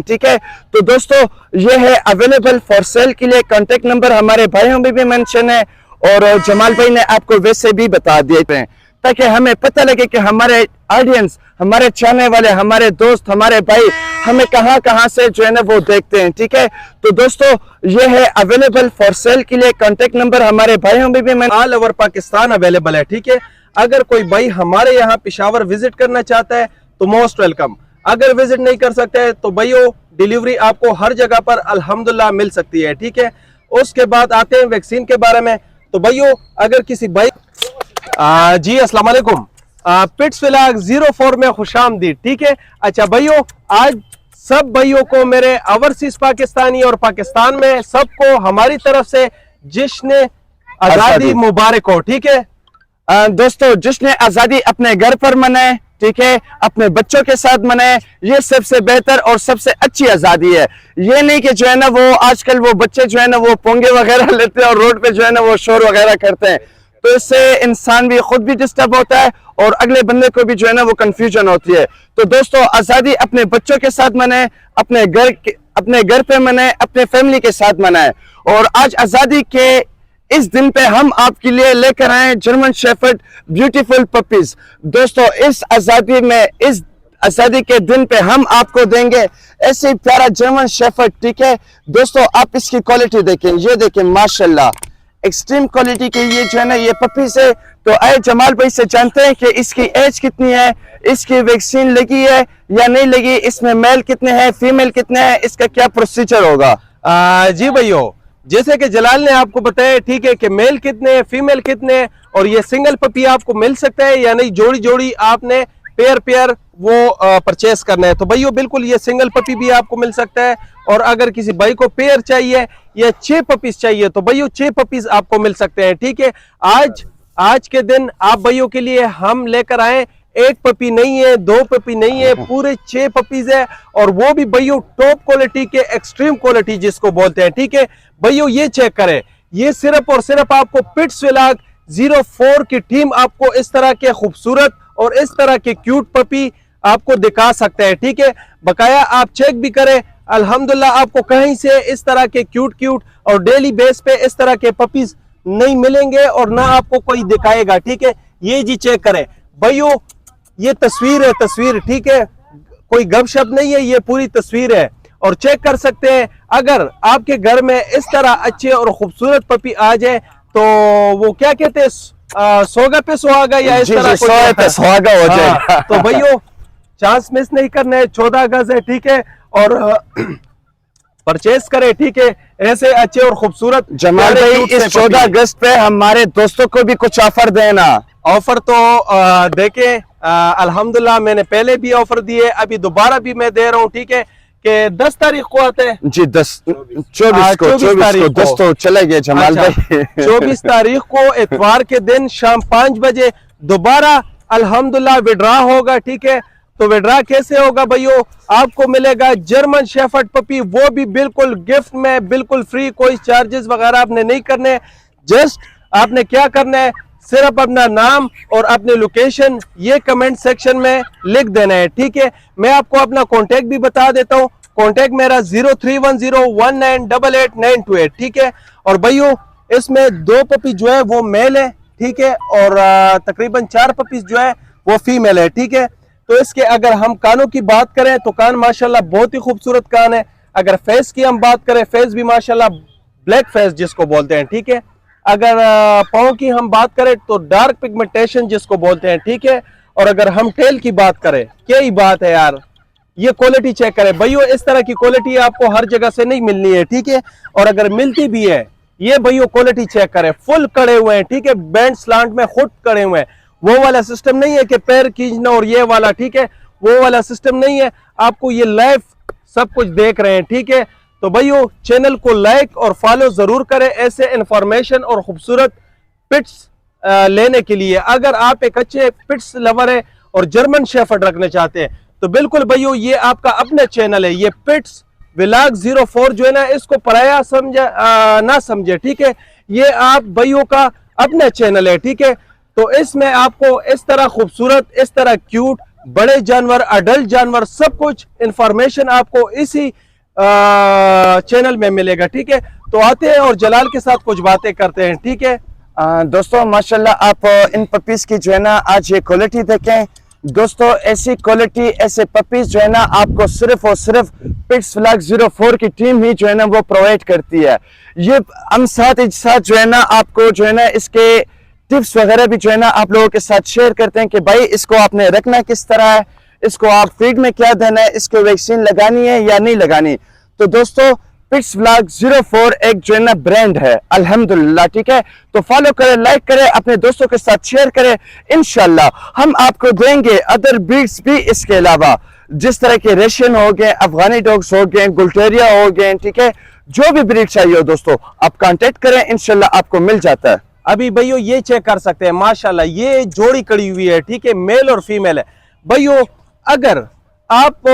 ठीक है। तो दोस्तों ये है अवेलेबल फॉर सेल के लिए। कांटेक्ट नंबर हमारे भाइयों में भी मेंशन है और जमाल भाई ने आपको वैसे भी बता दिए हैं ताकि हमें पता लगे कि हमारे ऑडियंस, हमारे चाहने वाले, हमारे दोस्त, हमारे भाई हमें कहां कहां से जो है ना वो देखते हैं। ठीक है। तो दोस्तों ये है अवेलेबल फॉर सेल के लिए। कांटेक्ट नंबर हमारे भाइयों में भी ऑल ओवर पाकिस्तान अवेलेबल है। ठीक है। अगर कोई भाई हमारे यहाँ पेशावर विजिट करना चाहता है तो मोस्ट वेलकम। अगर विजिट नहीं कर सकते हैं तो भाइयों डिलीवरी आपको हर जगह पर अल्हम्दुलिल्लाह मिल सकती है। ठीक है। उसके बाद आते हैं वैक्सीन के बारे में। तो भाइयों अगर किसी भाई जी अस्सलाम वालेकुम, पिट्स व्लॉग 04 में खुशामदीद। ठीक है। अच्छा भाइयों, आज सब भाइयों को मेरे ओवरसीज पाकिस्तानी और पाकिस्तान में सबको हमारी तरफ से जश्न आजादी मुबारक हो। ठीक है। दोस्तों जश्न आजादी अपने घर पर मनाए, ठीक है, अपने बच्चों के साथ मनाए। ये सबसे बेहतर और सबसे अच्छी आजादी है। ये नहीं कि जो है ना वो आजकल वो बच्चे जो है ना वो पोंगे वगैरह लेते हैं और रोड पे जो है ना वो शोर वगैरह करते हैं, तो इससे इंसान भी खुद भी डिस्टर्ब होता है और अगले बंदे को भी जो है ना वो कंफ्यूजन होती है। तो दोस्तों आजादी अपने बच्चों के साथ मनाए, अपने घर पे मनाए, अपने फैमिली के साथ मनाए। और आज आजादी के इस दिन पे हम आपके लिए लेकर आए जर्मन शेफर्ड ब्यूटीफुल पपीज। दोस्तों इस आजादी के दिन पे हम आपको देंगे ऐसे प्यारा जर्मन शेफर्ड। ठीक है दोस्तों, आप इसकी क्वालिटी देखें, ये देखें माशाल्लाह एक्सट्रीम क्वालिटी के ये जो है ना ये पपीज है। तो आए जमाल भाई से जानते हैं कि इसकी एज कितनी है, इसकी वैक्सीन लगी है या नहीं लगी, इसमें मेल कितने हैं, फीमेल कितने हैं, इसका क्या प्रोसीजर होगा। जी भैया, जैसे कि जलाल ने आपको बताया, ठीक है, कि मेल कितने, फीमेल कितने, और ये सिंगल पपी आपको मिल सकता है या नहीं, जोड़ी जोड़ी आपने पेयर वो परचेस करना है। तो भाइयों बिल्कुल ये सिंगल पपी भी आपको मिल सकता है, और अगर किसी भाई को पेयर चाहिए या 6 पपीज चाहिए तो भाइयों 6 पपीज आपको मिल सकते हैं। ठीक है। आज के दिन आप भाइयों के लिए हम लेकर आए, 1 पपी नहीं है, 2 पपी नहीं है, पूरे 6 पपीज है, और वो भी भाइयों टॉप क्वालिटी के, एक्सट्रीम क्वालिटी जिसको बोलते हैं। ठीक है भाइयों, ये चेक करें, ये सिर्फ और सिर्फ आपको पिट्स व्लॉग 04 की टीम आपको इस तरह के खूबसूरत और इस तरह के क्यूट पपी आपको दिखा सकते हैं। ठीक है। बकाया आप चेक भी करें, अल्हम्दुलिल्लाह आपको कहीं से इस तरह के क्यूट और डेली बेस पे इस तरह के पपीज नहीं मिलेंगे और ना आपको कोई दिखाएगा। ठीक है। ये जी चेक करें भाइयों, ये तस्वीर है, तस्वीर। ठीक है, कोई गपशप नहीं है, ये पूरी तस्वीर है। और चेक कर सकते हैं, अगर आपके घर में इस तरह अच्छे और खूबसूरत पपी आ जाए तो वो क्या कहते हैं, सोगा पे सुहागा, या इस तरह सुहागा हो जाएगा। तो भाइयों चांस मिस नहीं करना है, 14 गज है। ठीक है। और परचेस करें। ठीक है, ऐसे अच्छे और खूबसूरत। जमाल भाई इस 14 अगस्त पे हमारे दोस्तों को भी कुछ ऑफर देना। ऑफर तो देखें, अल्हम्दुलिल्लाह मैंने पहले भी ऑफर दिए, अभी दोबारा भी मैं दे रहा हूँ। ठीक है, कि 10 तारीख को आते हैं जी, 24 को 10 तो चले गए जमाल भाई। 24 तारीख को इतवार के दिन शाम 5 बजे दोबारा अल्हम्दुलिल्लाह विड्रा होगा। ठीक है। तो विड्रा कैसे होगा भाइयों, आपको मिलेगा जर्मन शेफर्ड पपी, वो भी बिल्कुल गिफ्ट में, बिल्कुल फ्री, कोई चार्जेस वगैरह आपने नहीं करने। जस्ट आपने क्या करना है, सिर्फ अपना नाम और अपनी लोकेशन ये कमेंट सेक्शन में लिख देना है। ठीक है। मैं आपको अपना कांटेक्ट भी बता देता हूँ, कांटेक्ट मेरा 0310198898। ठीक है। और भाइयों इसमें 2 पपी जो है वो मेल है। ठीक है। और तकरीबन 4 पपीज जो है वो फीमेल है। ठीक है। तो इसके अगर हम कानों की बात करें तो कान माशाल्लाह बहुत ही खूबसूरत कान है। अगर फेस की हम बात करें, फेस भी माशाल्लाह ब्लैक फेस जिसको बोलते हैं। ठीक है। अगर पाँव की हम बात करें तो डार्क पिगमेंटेशन जिसको बोलते हैं। ठीक है। और अगर हम टेल की बात करें, क्या ही बात है यार, ये क्वालिटी चेक करें भाइयों, इस तरह की क्वालिटी आपको हर जगह से नहीं मिलनी है। ठीक है। और अगर मिलती भी है, ये भाइयों क्वालिटी चेक करें, फुल कड़े हुए हैं। ठीक है। बैंड स्लांट में खुद कड़े हुए हैं, वो वाला सिस्टम नहीं है कि पैर खींचना और ये वाला। ठीक है, वो वाला सिस्टम नहीं है, आपको ये लाइव सब कुछ देख रहे हैं। ठीक है। तो भाइयों चैनल को लाइक और फॉलो जरूर करें ऐसे इंफॉर्मेशन और खूबसूरत पिट्स लेने के लिए। अगर आप एक अच्छे पिट्स लवर है और जर्मन शेफर्ड रखना चाहते हैं तो बिल्कुल भाइयों ये आपका अपना चैनल है। ये पिट्स व्लॉग 04 जो है ना, इसको पराया ना समझे। ठीक है। ये आप भाइयों का अपना चैनल है। ठीक है। तो इसमें आपको इस तरह खूबसूरत, इस तरह क्यूट बड़े जानवर, अडल्ट जानवर, सब कुछ इंफॉर्मेशन आपको इसी चैनल में मिलेगा। ठीक है, तो आते हैं और जलाल के साथ कुछ बातें करते हैं। ठीक है दोस्तों माशाल्लाह, आप इन पपीज की जो है ना आज ये क्वालिटी देखें दोस्तों। ऐसी क्वालिटी, ऐसे पपीज जो है ना आपको सिर्फ और सिर्फ पिट्स फ्लैग 04 की टीम ही जो है ना वो प्रोवाइड करती है। ये हम साथ ही साथ जो है ना आपको जो है ना इसके टिप्स वगैरह भी जो है ना आप लोगों के साथ शेयर करते हैं कि भाई इसको आपने रखना किस तरह है, इसको आप फीड में क्या देना है, इसको वैक्सीन लगानी है या नहीं लगानी। तो दोस्तों पिट्स फ्लैग 04 एक जो है ना ब्रांड है अल्हम्दुलिल्लाह। ठीक है, तो फॉलो करें, लाइक करें, अपने दोस्तों के साथ शेयर करें। इंशाल्लाह हम आपको देंगे अदर ब्रीड्स भी इसके अलावा, जिस तरह के रशियन हो गए, अफगानी डॉग्स हो गए, गुल्टेरिया हो गए। ठीक है, जो भी ब्रीड चाहिए हो दोस्तों आप कांटेक्ट करें, इंशाल्लाह आपको मिल जाता है। अभी भैया ये चेक कर सकते हैं, माशाल्लाह ये जोड़ी कड़ी हुई है। ठीक है, मेल और फीमेल है। भैया अगर आप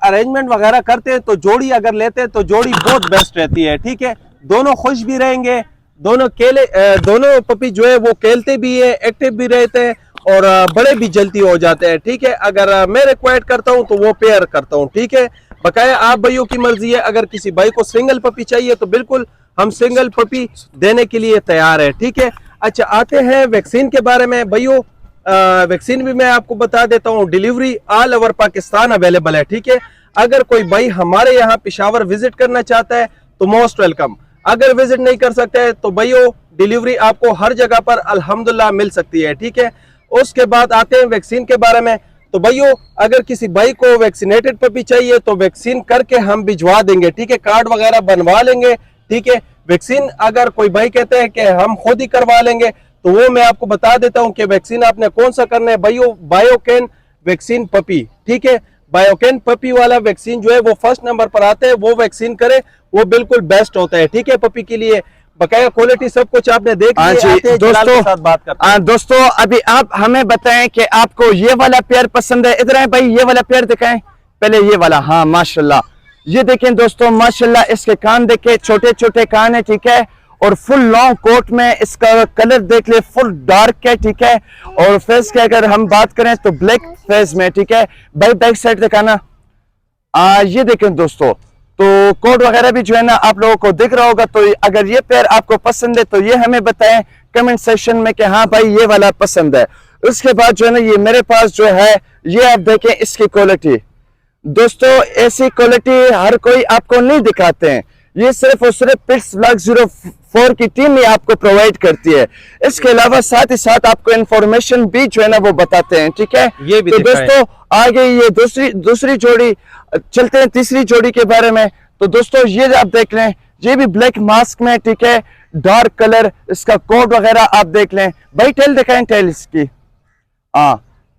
अरेंजमेंट वगैरह करते हैं तो जोड़ी अगर लेते हैं तो जोड़ी बहुत बेस्ट रहती है। ठीक है, दोनों खुश भी रहेंगे, दोनों पपी जो है वो खेलते भी है, एक्टिव भी रहते हैं और बड़े भी जल्दी हो जाते हैं। ठीक है, अगर मैं रिक्वायर्ड करता हूं तो वो पेयर करता हूं। ठीक है, बकाया आप भैया की मर्जी है, अगर किसी भाई को सिंगल पपी चाहिए तो बिल्कुल हम सिंगल पपी देने के लिए तैयार है। ठीक है, अच्छा आते हैं वैक्सीन के बारे में। भैया वैक्सीन भी मैं आपको बता देता हूँ, delivery all over Pakistan available है। ठीक है, अगर कोई भाई हमारे यहाँ पेशावर विजिट करना चाहता है तो मोस्ट वेलकम। अगर विजिट नहीं कर सकते हैं तो भैया डिलीवरी आपको हर जगह पर अल्हम्दुलिल्लाह मिल सकती है। ठीक है, उसके बाद आते हैं वैक्सीन के बारे में। तो भैया अगर किसी भाई को वैक्सीनेटेड पपी चाहिए तो वैक्सीन करके हम भिजवा देंगे। ठीक है, कार्ड वगैरह बनवा लेंगे। ठीक है, वैक्सीन अगर कोई भाई कहते हैं कि हम खुद ही करवा लेंगे तो वो मैं आपको बता देता हूं कि वैक्सीन आपने कौन सा करना है। भाइयों बायोकेन वैक्सीन पपी, ठीक है, बायोकेन पपी वाला वैक्सीन जो है वो फर्स्ट नंबर पर आता है, वो वैक्सीन करे, वो बिल्कुल बेस्ट होता है। ठीक है, पपी के लिए बकाया क्वालिटी सब कुछ आपने देख लिया। दोस्तों साथ बात करते हैं। दोस्तों अभी आप हमें बताएं कि आपको ये वाला पेयर पसंद है। इधर है भाई, ये वाला पेयर दिखाएं पहले, ये वाला। हाँ माशाल्लाह, ये देखें दोस्तों माशाल्लाह, इसके कान देखें, छोटे छोटे कान है। ठीक है, और फुल लॉन्ग कोट में इसका कलर देख ले, फुल डार्क है। ठीक है, और फेस की अगर हम बात करें तो ब्लैक फेस में। ठीक है भाई, बैक साइड दिखाना। ये देखें दोस्तों, तो कोड वगैरह भी जो है ना आप लोगों को दिख रहा होगा। तो अगर ये पेयर आपको पसंद है तो ये हमें बताएं कमेंट सेक्शन में कि हाँ भाई ये वाला पसंद है। उसके बाद जो है ना ये मेरे पास जो है, ये आप देखें इसकी क्वालिटी दोस्तों, ऐसी क्वालिटी हर कोई आपको नहीं दिखाते हैं, ये सिर्फ और सिर्फ पिट्स फ्लैग 04 की टीम ही आपको प्रोवाइड करती है। इसके अलावा साथ ही साथ आपको इंफॉर्मेशन भी जो है ना वो बताते हैं। ठीक है, ये भी तो दोस्तों आगे ये दूसरी जोड़ी, चलते हैं तीसरी जोड़ी के बारे में। तो दोस्तों ये आप देख लें, ये भी ब्लैक मास्क में। ठीक है, डार्क कलर, इसका कोड वगैरह आप देख लें। भाई टेल दिखाएं, टेल इसकी।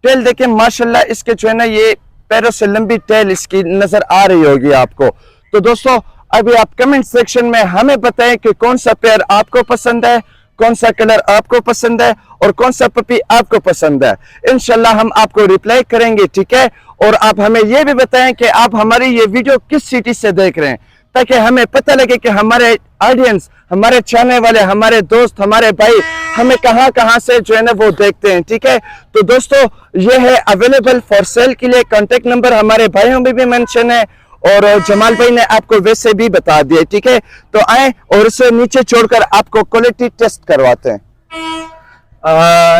टेल देखें माशाल्लाह, इसके जो है ना ये पैरों से लंबी टेल इसकी नजर आ रही होगी आपको। तो दोस्तों अभी आप कमेंट सेक्शन में हमें बताएं कि कौन सा पेयर आपको पसंद है, कौन सा कलर आपको पसंद है और कौन सा पपी आपको पसंद है। इंशाल्लाह हम आपको रिप्लाई करेंगे। ठीक है, और आप हमें यह भी बताएं कि आप हमारी ये वीडियो किस सिटी से देख रहे हैं, ताकि हमें पता लगे कि हमारे ऑडियंस, हमारे चाहने वाले, हमारे दोस्त, हमारे भाई हमें कहां कहां से जो है ना वो देखते हैं। ठीक है, तो दोस्तों ये है अवेलेबल फॉर सेल के लिए। कॉन्टेक्ट नंबर हमारे भाइयों में भी मेंशन है और जमाल भाई ने आपको वैसे भी बता दिया। ठीक है, तो आए और इसे नीचे छोड़कर आपको क्वालिटी टेस्ट करवाते हैं।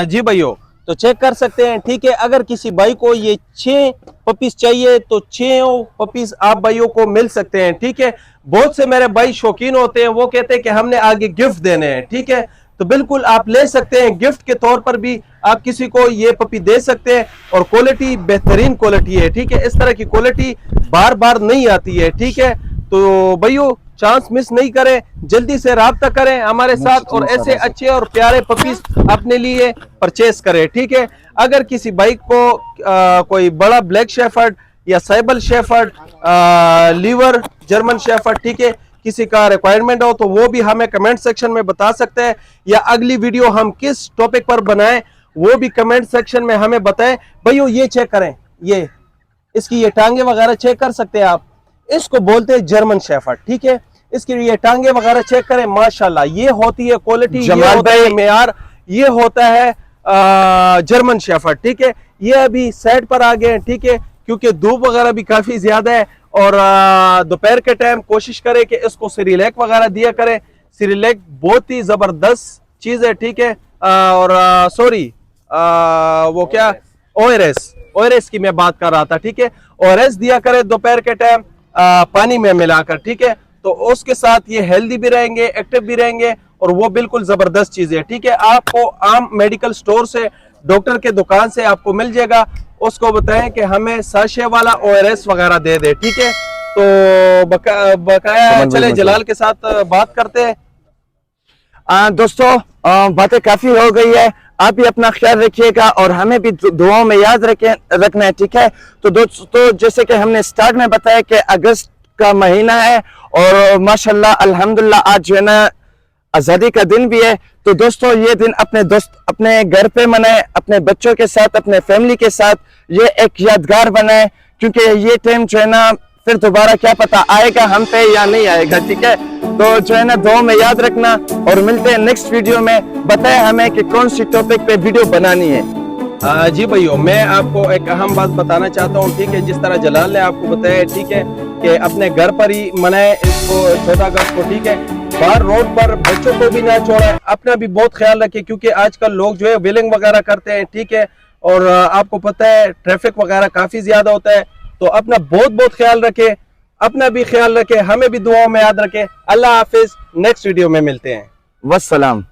जी भाइयों, तो चेक कर सकते हैं। ठीक है, अगर किसी भाई को ये 6 पपीज चाहिए तो 6 पपीज आप भाइयों को मिल सकते हैं। ठीक है, बहुत से मेरे भाई शौकीन होते हैं, वो कहते हैं कि हमने आगे गिफ्ट देने हैं। ठीक है, तो बिल्कुल आप ले सकते हैं, गिफ्ट के तौर पर भी आप किसी को ये पपी दे सकते हैं और क्वालिटी बेहतरीन क्वालिटी है। ठीक है, इस तरह की क्वालिटी बार बार नहीं आती है। ठीक है, तो भाइयों चांस मिस नहीं करें, जल्दी से राब्ता करें हमारे साथ और ऐसे अच्छे और प्यारे पपीज अपने लिए परचेस करें। ठीक है, अगर किसी भाई को कोई बड़ा ब्लैक शेफर्ड या साइबल शेफर्ड, लीवर जर्मन शेफर्ड, ठीक है, किसी का रिक्वायरमेंट हो तो वो भी हमें कमेंट सेक्शन में बता सकते हैं, या अगली वीडियो हम किस टॉपिक पर बनाएं वो भी कमेंट सेक्शन में हमें बताएं। भाइयों ये चेक करें, ये इसकी ये टांगे वगैरह चेक कर सकते हैं आप, इसको बोलते हैं जर्मन शेफर्ड। ठीक है, इसकी ये टांगे वगैरह चेक करें, माशाल्लाह ये होती है क्वालिटी, ये होता है मेयार, ये होता है जर्मन शेफर्ड, ठीक है। ये अभी साइड पर आ गए हैं, ठीक है, क्योंकि धूप वगैरह भी काफी ज्यादा है और दोपहर के टाइम कोशिश करें कि इसको सिरिलैक वगैरह दिया करें। सिरिलैक बहुत ही जबरदस्त चीज है, ठीक है। और सॉरी वो क्या ओआरएस की मैं बात कर रहा था, ठीक है। ओआरएस दिया करें दोपहर के टाइम पानी में मिलाकर, ठीक है। तो उसके साथ ये हेल्दी भी रहेंगे, एक्टिव भी रहेंगे और वो बिल्कुल जबरदस्त चीज है, ठीक है। आपको आम मेडिकल स्टोर से, डॉक्टर के दुकान से आपको मिल जाएगा। उसको बताएं कि हमें साशे वाला ओआरएस वगैरह दे दे, ठीक है। तो बकाया चले जलाल के साथ बात करते हैं। दोस्तों बातें काफी हो गई है, आप भी अपना ख्याल रखिएगा और हमें भी दुआओं में याद रखना है, ठीक है। तो दोस्तों जैसे कि हमने स्टार्ट में बताया कि अगस्त का महीना है और माशाल्लाह अल्हम्दुलिल्लाह आज जो है ना आज़ादी का दिन भी है। तो दोस्तों ये दिन अपने घर पे मनाए, अपने बच्चों के साथ, अपने फैमिली के साथ, ये एक यादगार बनाए, क्योंकि ये टाइम जो है ना फिर दोबारा क्या पता आएगा हम पे या नहीं आएगा, ठीक है। तो जो है ना दुआ में याद रखना और मिलते हैं नेक्स्ट वीडियो में। बताएं हमें कि कौन सी टॉपिक पे वीडियो बनानी है। जी भाइयों, मैं आपको एक अहम बात बताना चाहता हूँ, ठीक है। जिस तरह जलाल ने आपको बताया, ठीक है, कि अपने घर पर ही मनाए इसको 14 अगस्त को, ठीक है। बाहर रोड पर बच्चों को भी ना छोड़े, अपना भी बहुत ख्याल रखें, क्योंकि आजकल लोग जो है व्हीलिंग वगैरह करते हैं, ठीक है। और आपको पता है ट्रैफिक वगैरह काफी ज्यादा होता है, तो अपना बहुत ख्याल रखें, अपना भी ख्याल रखें, हमें भी दुआओं में याद रखें। अल्लाह हाफिज, नेक्स्ट वीडियो में मिलते हैं। वस्सलाम।